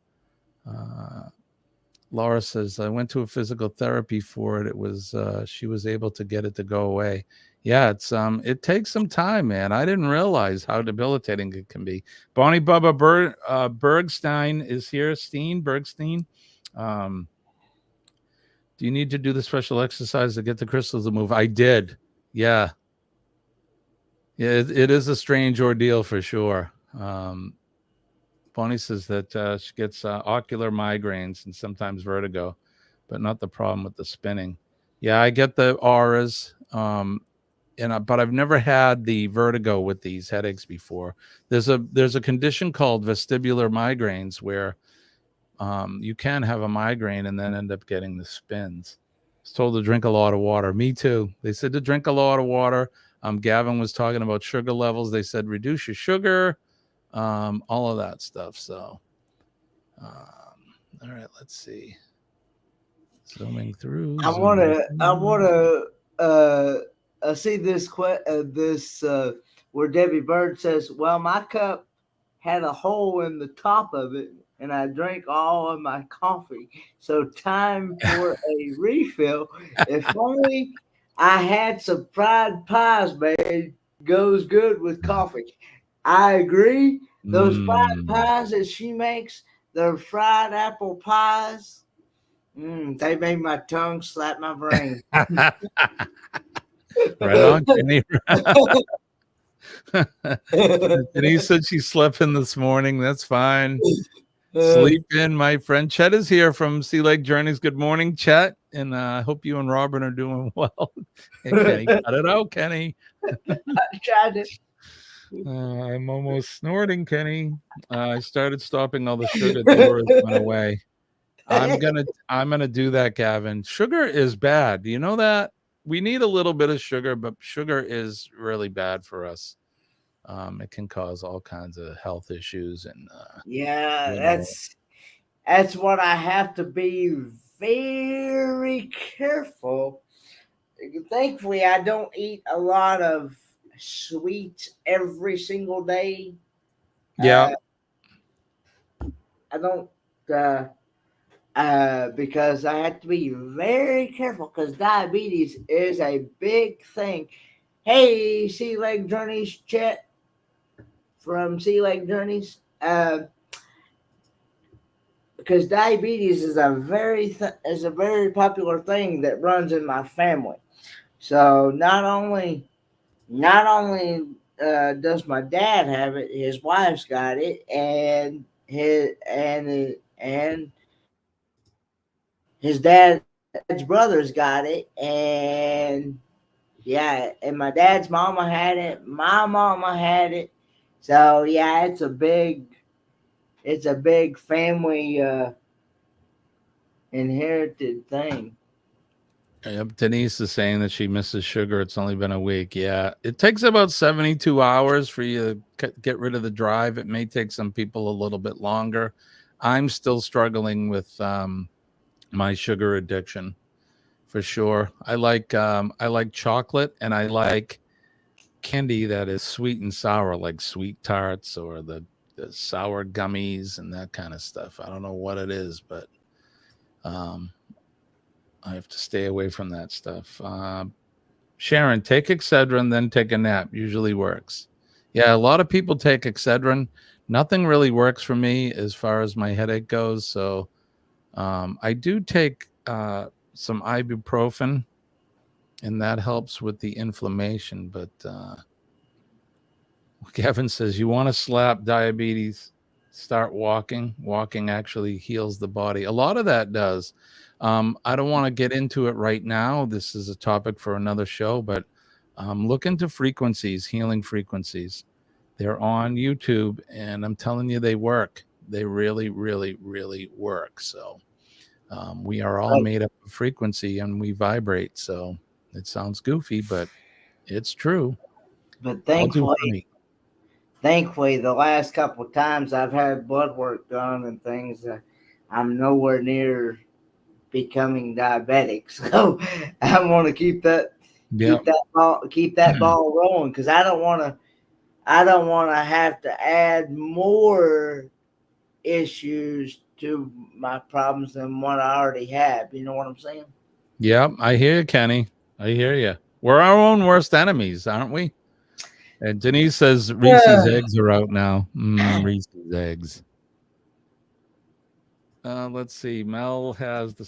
Laura says, I went to a physical therapy for it. It was, she was able to get it to go away. Yeah, it takes some time, man. I didn't realize how debilitating it can be. Bonnie Bubba Bergstein is here. Bergstein. Do you need to do the special exercise to get the crystals to move? I did. Yeah. Yeah, it is a strange ordeal for sure. Bonnie says that she gets ocular migraines and sometimes vertigo, but not the problem with the spinning. Yeah, I get the auras, but I've never had the vertigo with these headaches before. There's a condition called vestibular migraines where you can have a migraine and then end up getting the spins. I was told to drink a lot of water. Me too. They said to drink a lot of water. Gavin was talking about sugar levels. They said reduce your sugar. All of that stuff. So, all right, let's see. Zooming through. I want to see this where Debbie Bird says, well, my cup had a hole in the top of it and I drank all of my coffee. So time for a refill. If only I had some fried pies made, goes good with coffee. I agree. Those fried pies that she makes, the fried apple pies, they made my tongue slap my brain. Right on, Kenny. Denise said she slept in this morning. That's fine. Sleep in, my friend. Chet is here from Sea Lake Journeys. Good morning, Chet. And I hope you and Robin are doing well. Hey, Kenny, cut it out, Kenny. I tried it. I'm almost snorting, Kenny. I started stopping all the sugar. The words went away. I'm gonna do that, Gavin. Sugar is bad. Do you know that? We need a little bit of sugar, but sugar is really bad for us. It can cause all kinds of health issues and that's what I have to be very careful. Thankfully, I don't eat a lot of sweets every single day. Yeah. I don't because I have to be very careful because diabetes is a big thing. Hey, Sea Lake Journeys, Chet from Sea Lake Journeys. Because diabetes is a very popular thing that runs in my family. So not only does my dad have it, his wife's got it, and his dad's brother's got it, and Yeah, and my dad's mama had it. My mama had it. So yeah, it's a big family inherited thing. Yep, Denise is saying that she misses sugar. It's only been a week. Yeah, it takes about 72 hours for you to get rid of the drive. It may take some people a little bit longer. I'm still struggling with my sugar addiction for sure. I like chocolate, and I like candy that is sweet and sour, like sweet tarts or the sour gummies and that kind of stuff. I don't know what it is, but I have to stay away from that stuff. Sharon, take Excedrin, then take a nap. Usually works. Yeah, a lot of people take Excedrin. Nothing really works for me as far as my headache goes. So I do take some ibuprofen, and that helps with the inflammation. But Kevin says, you want to slap diabetes, start walking. Walking actually heals the body. A lot of that does. I don't want to get into it right now. This is a topic for another show, but look into frequencies, healing frequencies. They're on YouTube, and I'm telling you, they work. They really, really, really work. So we are all made up of frequency, and we vibrate. So it sounds goofy, but it's true. But thankfully, the last couple of times I've had blood work done and things, I'm nowhere near becoming diabetic. So I want to keep that ball rolling, because I don't want to have to add more issues to my problems than what I already have. You know what I'm saying? Yeah, I hear you, Kenny. I hear you. We're our own worst enemies, aren't we? And Denise says Reese's eggs are out now. Reese's eggs. Let's see. Mel has the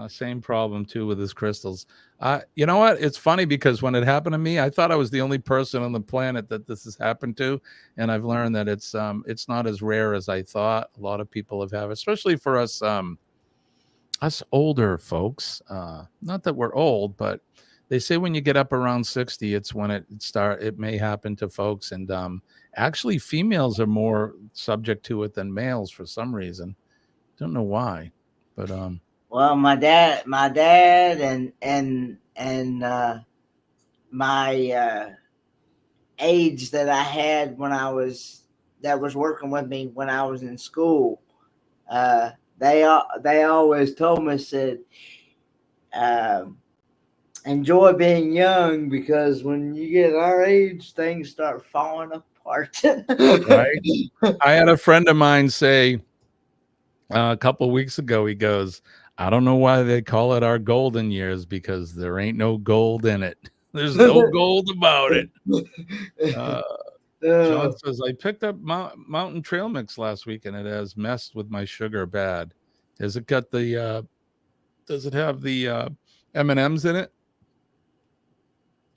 same problem too with his crystals. You know what? It's funny because when it happened to me, I thought I was the only person on the planet that this has happened to, and I've learned that it's not as rare as I thought. A lot of people have, especially for us older folks. Not that we're old, but they say when you get up around 60, it's when it may happen to folks, and actually females are more subject to it than males for some reason. Don't know why, but well, my dad and my aides that I had that was working with me when I was in school, they always told me, said, enjoy being young, because when you get our age, things start falling apart. Right. I had a friend of mine say a couple of weeks ago, he goes, I don't know why they call it our golden years, because there ain't no gold in it. There's no gold about it. John says, I picked up Mountain Trail Mix last week, and it has messed with my sugar bad. Does it have the M&Ms in it?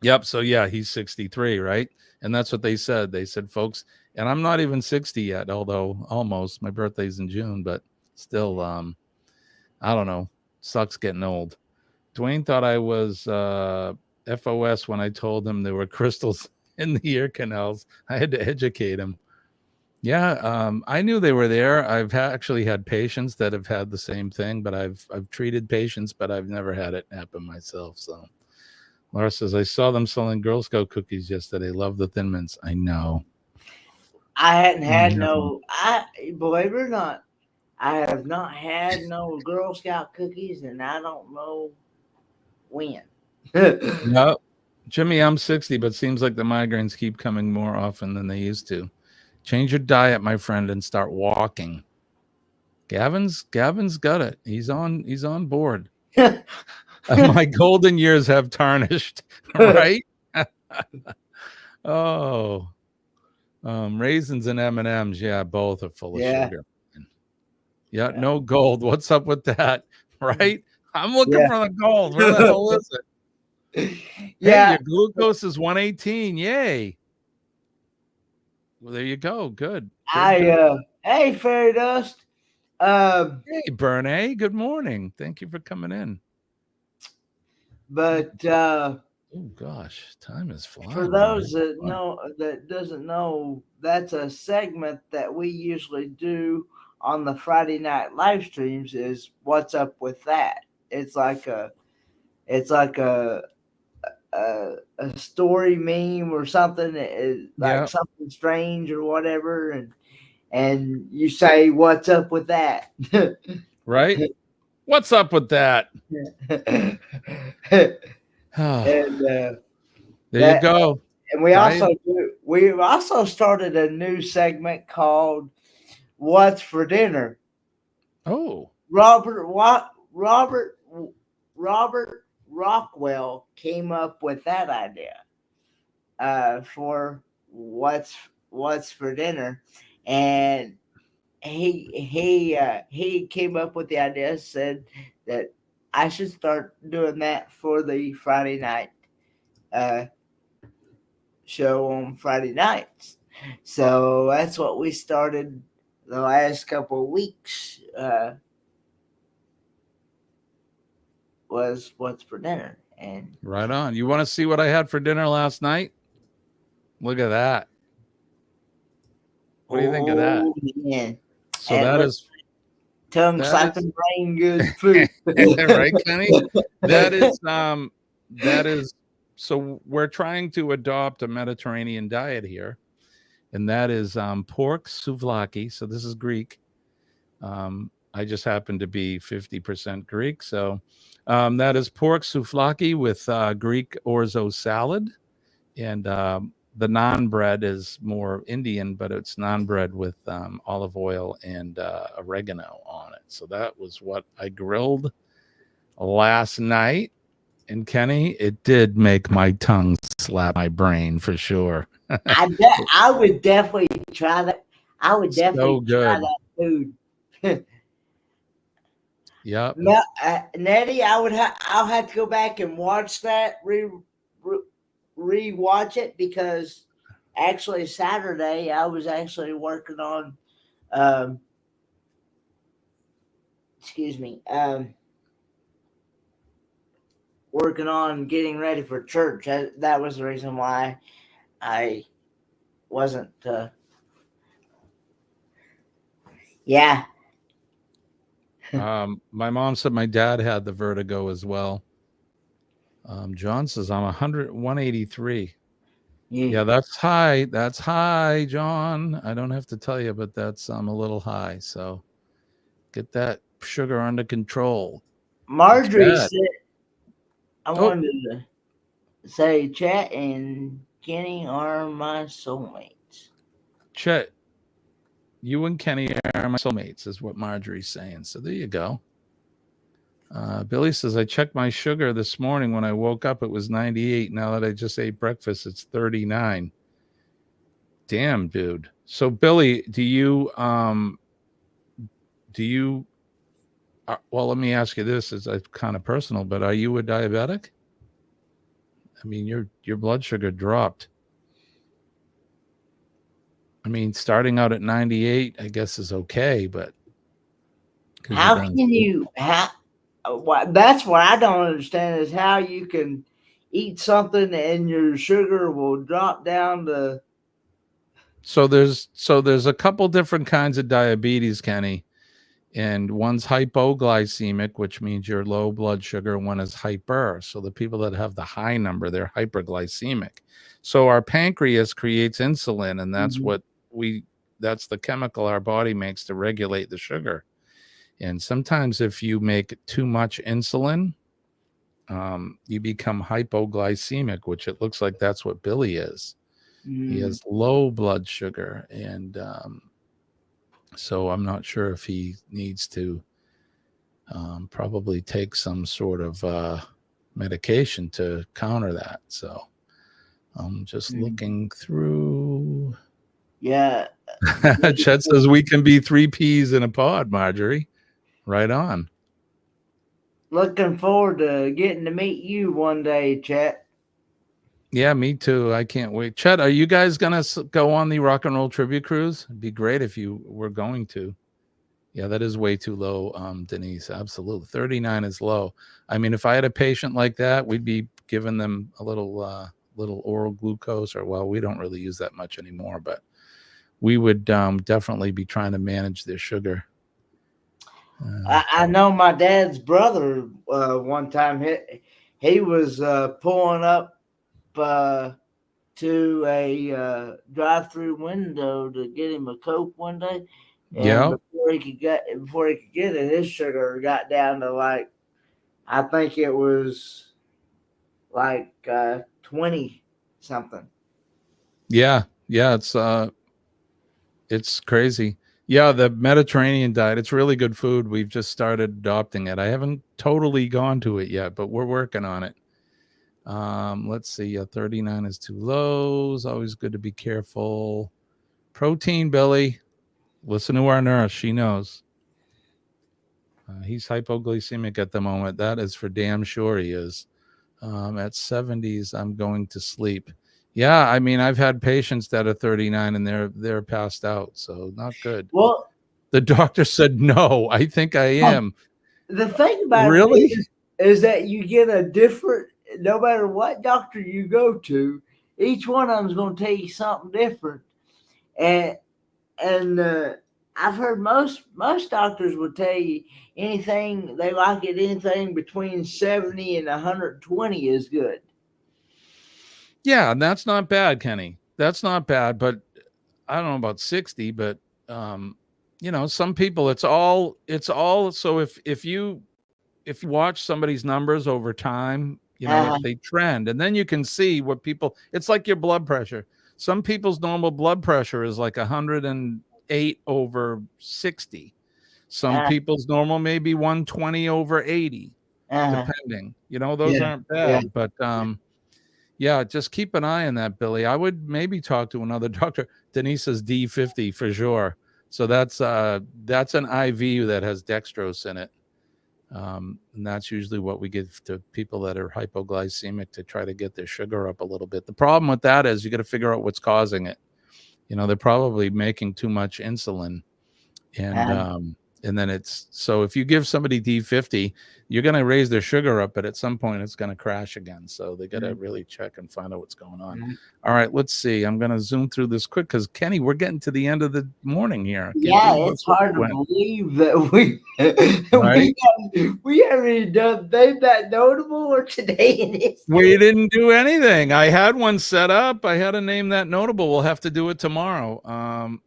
Yep. So yeah, he's 63, right? And that's what they said. They said, folks, and I'm not even 60 yet, although almost. My birthday's in June, but still, I don't know. Sucks getting old. Dwayne thought I was FOS when I told him there were crystals in the ear canals. I had to educate him. Yeah, I knew they were there. I've actually had patients that have had the same thing, but I've treated patients, but I've never had it happen myself. So Laura says, I saw them selling Girl Scout cookies yesterday. Love the Thin Mints. I know. I hadn't had believe it or not, I have not had no Girl Scout cookies, and I don't know when. No, Jimmy, I'm 60, but seems like the migraines keep coming more often than they used to. Change your diet, my friend, and start walking. Gavin's got it. He's on board. My golden years have tarnished, right? Oh, raisins and M&Ms. Yeah, both are full of sugar. Yeah, no gold. What's up with that? Right? I'm looking for the gold. Where the hell is it? Yeah, hey, your glucose is 118. Yay. Well, there you go. Good. Hey, Fairy Dust. Hey, Bernie. Good morning. Thank you for coming in. But Oh gosh, time is flying. For those that doesn't know, that's a segment that we usually do on the Friday night live streams. Is what's up with that? It's like a story meme or something, like something strange or whatever, and you say, "What's up with that?" Right? What's up with that? And there you go. And we've also started a new segment called "What's for Dinner." Oh, Robert Rockwell came up with that idea for what's for dinner, and he came up with the idea, said that I should start doing that for the Friday night show on Friday nights. So that's what we started the last couple of weeks. Was what's for dinner. And right on. You want to see what I had for dinner last night? Look at that. What do you think of that? Yeah. So that is tongue slapping brain good food. Right, Kenny? That is so we're trying to adopt a Mediterranean diet here, and that is pork souvlaki. So this is Greek. I just happen to be 50% Greek, so that is pork souvlaki with Greek orzo salad, and the naan bread is more Indian, but it's naan bread with olive oil and oregano on it. So that was what I grilled last night. And Kenny, it did make my tongue slap my brain for sure. I would definitely try that. I would definitely try that food. Yeah. No, Nettie, I'll have to go back and watch that, re-watch it, because actually Saturday I was actually working on working on getting ready for church. That was the reason why I wasn't my mom said my dad had the vertigo as well. John says I'm 183. Yeah, that's high. That's high, John. I don't have to tell you, but that's a little high. So get that sugar under control. Marjorie said, I wanted to say Chet and Kenny are my soulmates. Chet, you and Kenny are my soulmates, is what Marjorie's saying. So there you go. Billy says, I checked my sugar this morning. When I woke up, it was 98. Now that I just ate breakfast, it's 39. Damn, dude. So, Billy, do you well, let me ask you this. It's kind of personal, but are you a diabetic? I mean, your blood sugar dropped. I mean, starting out at 98, I guess is okay, but how can you that's what I don't understand, is how you can eat something and your sugar will drop down to. So there's a couple different kinds of diabetes, Kenny, and one's hypoglycemic, which means your low blood sugar. One is hyper. So the people that have the high number, they're hyperglycemic. So our pancreas creates insulin, and that's that's the chemical our body makes to regulate the sugar. And sometimes if you make too much insulin, you become hypoglycemic, which it looks like that's what Billy is. He has low blood sugar. And so I'm not sure if he needs to probably take some sort of medication to counter that. So I'm just looking through. Yeah. Chet says we can be 3 peas in a pod, Marjorie. Right on. Looking forward to getting to meet you one day, Chet. Yeah, me too. I can't wait. Chet, are you guys going to go on the rock and roll tribute cruise? It'd be great if you were going to. Yeah, that is way too low, Denise. Absolutely. 39 is low. I mean, if I had a patient like that, we'd be giving them a little oral glucose, or well, we don't really use that much anymore, but we would definitely be trying to manage their sugar. I know my dad's brother one time he was pulling up to a drive-through window to get him a Coke one day, and before he could get it, his sugar got down to like, I think it was like 20 something. Yeah, it's crazy. Yeah, the Mediterranean diet, it's really good food. We've just started adopting it. I haven't totally gone to it yet, but we're working on it. Let's see. 39 is too low. It's always good to be careful. Protein, Billy. Listen to our nurse. She knows. He's hypoglycemic at the moment. That is for damn sure he is. At 70s, I'm going to sleep. Yeah, I mean, I've had patients that are 39 and they're passed out, so not good. Well, the doctor said no. I think I am. The thing about really it is that you get a different, no matter what doctor you go to, each one of them is going to tell you something different. And I've heard most doctors would tell you anything they like it, anything between 70 and 120 is good. Yeah, and that's not bad, Kenny. That's not bad, but I don't know about 60, but some people it's all so if you watch somebody's numbers over time, they trend, and then you can see what people, it's like your blood pressure. Some people's normal blood pressure is like 108 over 60. Some people's normal may be 120 over 80, depending. Those aren't bad, but yeah, just keep an eye on that, Billy. I would maybe talk to another doctor. Denise says D50 for sure. So that's an IV that has dextrose in it. And that's usually what we give to people that are hypoglycemic to try to get their sugar up a little bit. The problem with that is you got to figure out what's causing it. They're probably making too much insulin. And then so if you give somebody D50, you're going to raise their sugar up, but at some point it's going to crash again. So they got to really check and find out what's going on. All right, let's see. I'm going to zoom through this quick because, Kenny, we're getting to the end of the morning here. Yeah, it's hard to believe that we haven't done Made That Notable or Today in History. We didn't do anything. I had one set up. I had a Name That Notable. We'll have to do it tomorrow.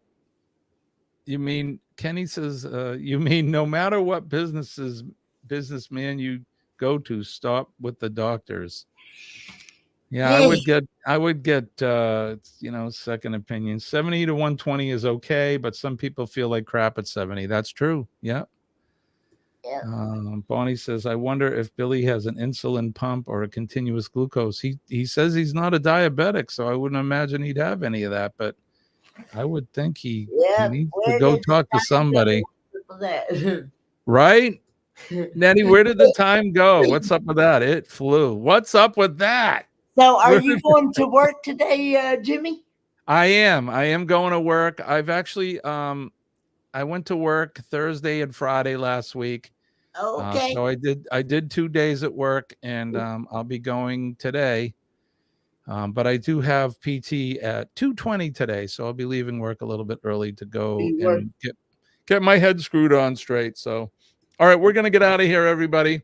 You mean, Kenny says, you mean no matter what businessman you go to, stop with the doctors. Yeah, I would get second opinion. 70 to 120 is okay, but some people feel like crap at 70. That's true. Yeah. Bonnie says, I wonder if Billy has an insulin pump or a continuous glucose. He says he's not a diabetic, so I wouldn't imagine he'd have any of that, but I would think he needs to go talk to somebody. Right? Nettie, where did the time go? What's up with that? It flew. What's up with that? So are you going to work today, Jimmy? I am going to work. I've actually I went to work Thursday and Friday last week. Okay. So I did 2 days at work, and I'll be going today. But I do have PT at 2:20 today, so I'll be leaving work a little bit early to go and get my head screwed on straight. So, all right, we're going to get out of here, everybody.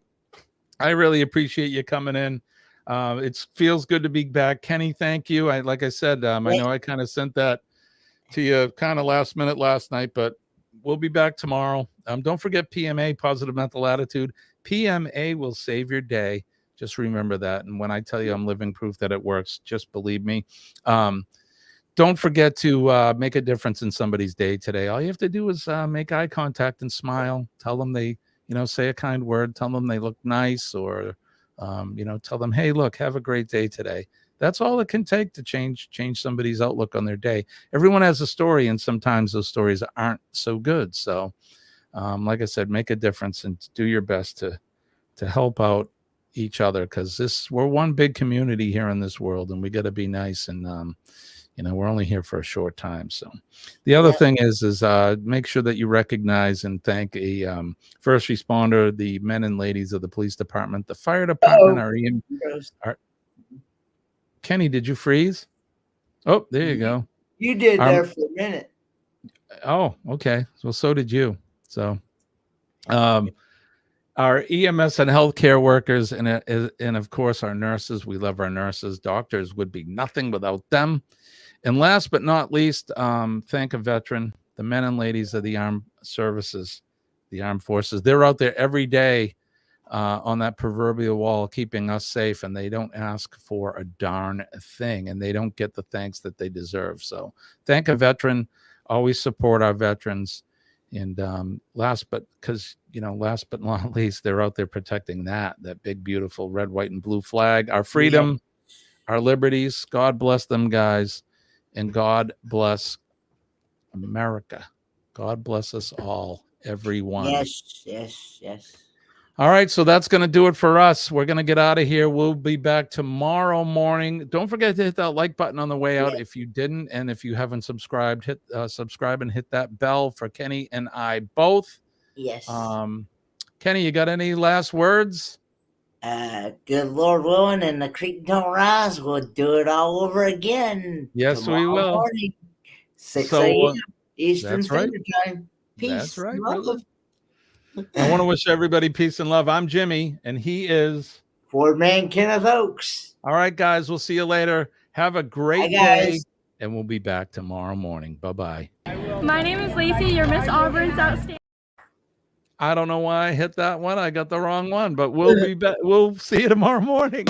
I really appreciate you coming in. It feels good to be back. Kenny, thank you. Like I said, I know I kind of sent that to you kind of last minute last night, but we'll be back tomorrow. Don't forget PMA, Positive Mental Attitude. PMA will save your day. Just remember that. And when I tell you I'm living proof that it works, just believe me. Don't forget to make a difference in somebody's day today. All you have to do is make eye contact and smile. Tell them they, say a kind word. Tell them they look nice, or, tell them, hey, look, have a great day today. That's all it can take to change somebody's outlook on their day. Everyone has a story, and sometimes those stories aren't so good. So, like I said, make a difference and do your best to help out each other, because we're one big community here in this world, and we got to be nice and we're only here for a short time. So the other thing is make sure that you recognize and thank a first responder, the men and ladies of the police department, the fire department, our Kenny, did you freeze? Oh, there you go. You did there for a minute. Oh, okay. Well, so did you. So our EMS and healthcare workers and of course our nurses. We love our nurses. Doctors would be nothing without them. And last but not least, thank a veteran, the men and ladies of the armed services, the armed forces. They're out there every day on that proverbial wall, keeping us safe, and they don't ask for a darn thing, and they don't get the thanks that they deserve. So thank a veteran. Always support our veterans. And last but not least, they're out there protecting that big, beautiful red, white, and blue flag, our freedom, our liberties. God bless them, guys. And God bless America. God bless us all, everyone. Yes. All right, so that's going to do it for us. We're going to get out of here. We'll be back tomorrow morning. Don't forget to hit that like button on the way out if you didn't. And if you haven't subscribed, hit subscribe and hit that bell for Kenny and I both. Yes. Kenny, you got any last words? Good Lord willing, and the creek don't rise, we'll do it all over again. Yes, we will. Morning, 6 a.m. Eastern Standard Time. Peace. That's right. Love. I want to wish everybody peace and love. I'm Jimmy, and he is Ford-Man Kenneth Oaks. All right, guys. We'll see you later. Have a great day, and we'll be back tomorrow morning. Bye-bye. My name is Lacey. Your Miss Auburn's outstanding. I don't know why I hit that one. I got the wrong one, but we'll be back. We'll see you tomorrow morning.